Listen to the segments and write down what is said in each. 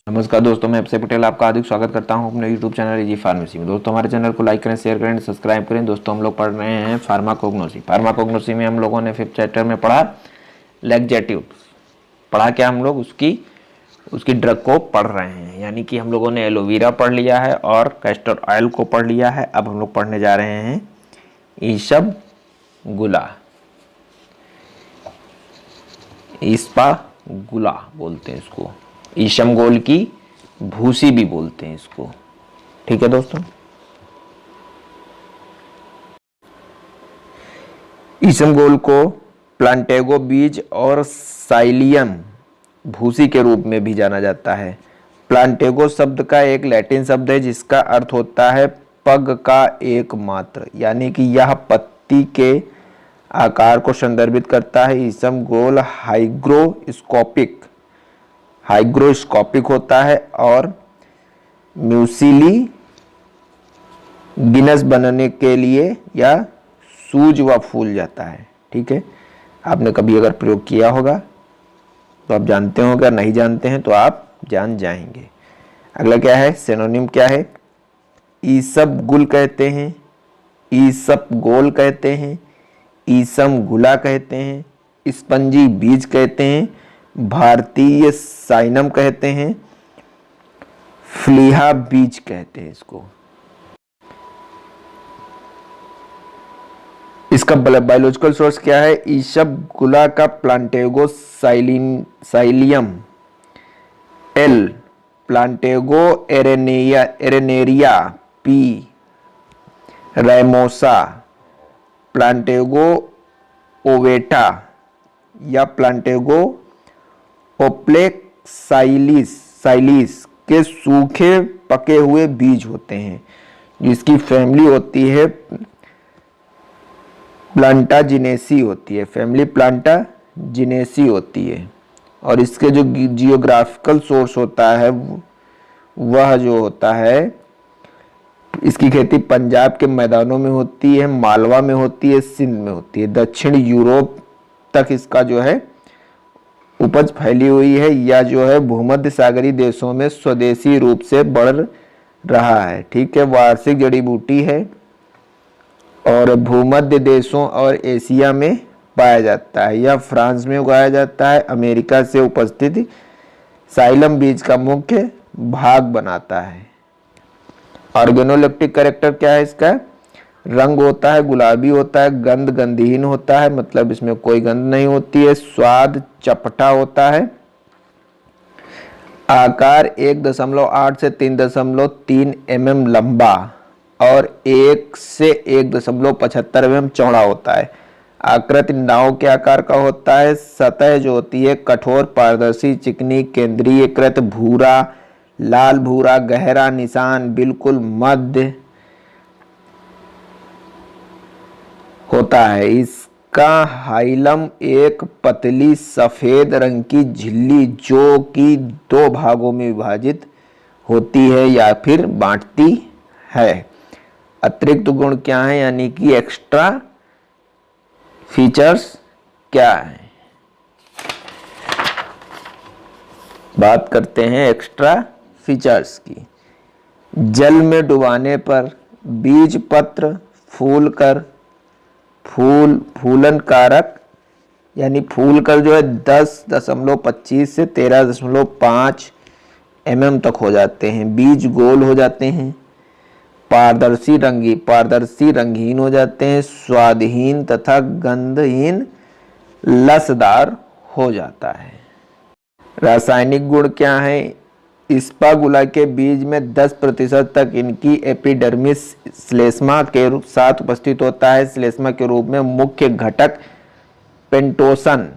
नमस्कार दोस्तों, मैं अक्षय पटेल आपका हार्दिक स्वागत करता हूं अपने यूट्यूब चैनल इजी फार्मेसी में। दोस्तों हमारे चैनल को लाइक करें, शेयर करें, सब्सक्राइब करें। दोस्तों हम लोग पढ़ रहे हैं फार्माकोग्नोसी में हम लोगों ने 5th चैप्टर में पढ़ा लैक्जेटिव। पढ़ा क्या हम लोग उसकी ड्रग को पढ़ रहे हैं, यानी कि हम लोगों ने एलोवेरा पढ़ लिया है और कैस्टर ऑयल को पढ़ लिया है। अब हम लोग पढ़ने जा रहे हैं इसबगोला बोलते हैं इसको, ईशमगोल की भूसी भी बोलते हैं इसको। ठीक है दोस्तों, ईशमगोल को प्लांटेगो बीज और साइलियम भूसी के रूप में भी जाना जाता है। प्लांटेगो शब्द का एक लैटिन शब्द है जिसका अर्थ होता है पग का एक मात्र, यानी कि यह पत्ती के आकार को संदर्भित करता है। ईशमगोल हाइग्रोस्कोपिक होता है और म्यूसिली गिनस बनने के लिए यह सूज व फूल जाता है। ठीक है, आपने कभी अगर प्रयोग किया होगा तो आप जानते होंगे, अगर नहीं जानते हैं तो आप जान जाएंगे। अगला क्या है, सिनोनिम क्या है? ईसबगुल कहते हैं, ईसबगोल कहते हैं, ईशमगुला कहते हैं, स्पंजी बीज कहते हैं, भारतीय साइनम कहते हैं, फ्लीहा बीज कहते हैं इसको। इसका बायोलॉजिकल सोर्स क्या है? ईशबगुला का Plantago psyllium L, Plantago एरेनेरिया P, रेमोसा, Plantago ओवेटा या प्लांटेगो ओप्लेक्साइलिस के सूखे पके हुए बीज होते हैं, जिसकी फैमिली होती है प्लांटाजिनेसी होती है, फैमिली प्लांटाजिनेसी होती है। और इसके जो जियोग्राफिकल सोर्स होता है वह जो होता है, इसकी खेती पंजाब के मैदानों में होती है, मालवा में होती है, सिंध में होती है। दक्षिण यूरोप तक इसका जो है उपज फैली हुई है, या जो है भूमध्य सागरीय देशों में स्वदेशी रूप से बढ़ रहा है। ठीक है, वार्षिक जड़ी बूटी है और भूमध्य देशों और एशिया में पाया जाता है। यह फ्रांस में उगाया जाता है, अमेरिका से उपस्थित साइलम बीज का मुख्य भाग बनाता है। ऑर्गेनोलेप्टिक कैरेक्टर क्या है इसका? रंग होता है गुलाबी होता है, गंध गंधहीन होता है, मतलब इसमें कोई गंध नहीं होती है, स्वाद चपटा होता है, आकार 1.8 से 3.3 mm लंबा और 1 से 1.75 mm चौड़ा होता है। आकृति नाव के आकार का होता है। सतह जो होती है कठोर पारदर्शी चिकनी केंद्रीयकृत भूरा, लाल भूरा गहरा निशान बिल्कुल मध्य होता है। इसका हाइलम एक पतली सफेद रंग की झिल्ली जो कि 2 भागों में विभाजित होती है या फिर बांटती है। अतिरिक्त गुण क्या है, यानी कि एक्स्ट्रा फीचर्स क्या है? बात करते हैं एक्स्ट्रा फीचर्स की। जल में डुबाने पर बीज पत्र फूलन कारक यानी फूल कर जो है 10.25 से 13.5 mm तक हो जाते हैं। बीज गोल हो जाते हैं, पारदर्शी रंगहीन हो जाते हैं, स्वादहीन तथा गंधहीन लसदार हो जाता है। रासायनिक गुण क्या है? इसबगोला के बीज में 10% तक इनकी एपिडर्मिस श्लेष्मा के साथ उपस्थित होता है। श्लेष्मा के रूप में मुख्य घटक पेंटोसन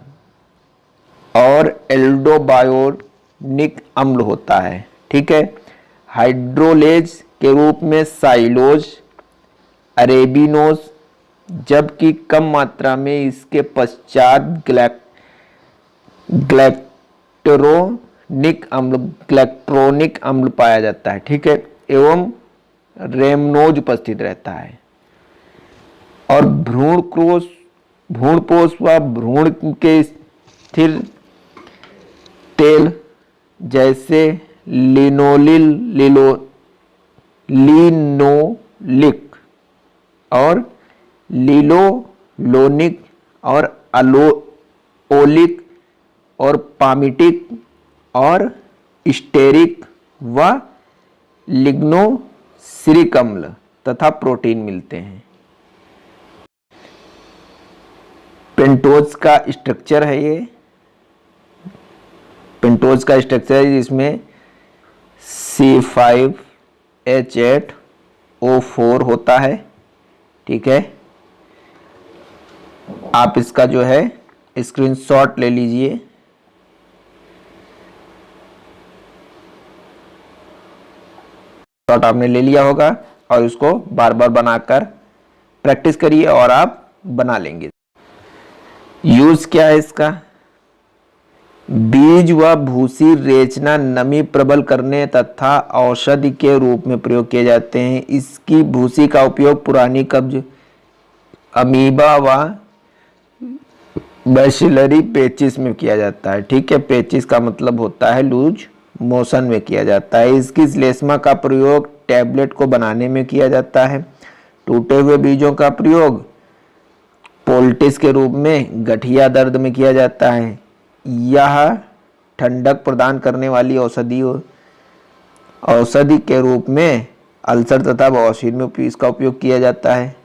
और एल्डोबायोनिक अम्ल होता है। ठीक है, हाइड्रोलेज के रूप में साइलोज, अरेबिनोज, जबकि कम मात्रा में इसके पश्चात ग्लैक्ट्रोनिक अम्ल पाया जाता है। ठीक है, एवं रेमनोज उपस्थित रहता है। और भ्रूणपोष व भ्रूण के स्थिर तेल जैसे लिनोलिक और लिलोलोनिक और ओलिक और पामिटिक और स्टेरिक व लिग्नोसिरिक अम्ल तथा प्रोटीन मिलते हैं। पेंटोज का स्ट्रक्चर है ये, पेंटोज का स्ट्रक्चर है जिसमें C5H8O4 होता है। ठीक है, आप इसका जो है स्क्रीनशॉट ले लीजिए। शॉट आपने ले लिया होगा और उसको बार बार बनाकर प्रैक्टिस करिए और आप बना लेंगे। यूज क्या है इसका? बीज व भूसी रेचना नमी प्रबल करने तथा औषधि के रूप में प्रयोग किए जाते हैं। इसकी भूसी का उपयोग पुरानी कब्ज, अमीबा व बैसिलरी पेचिस में किया जाता है। ठीक है, पेचिस का मतलब होता है लूज मोशन में किया जाता है। इसकी श्लेष्मा का प्रयोग टैबलेट को बनाने में किया जाता है। टूटे हुए बीजों का प्रयोग पोल्टिस के रूप में गठिया दर्द में किया जाता है। यह ठंडक प्रदान करने वाली औषधि के रूप में अल्सर तथा बवासीर में इसका उपयोग किया जाता है।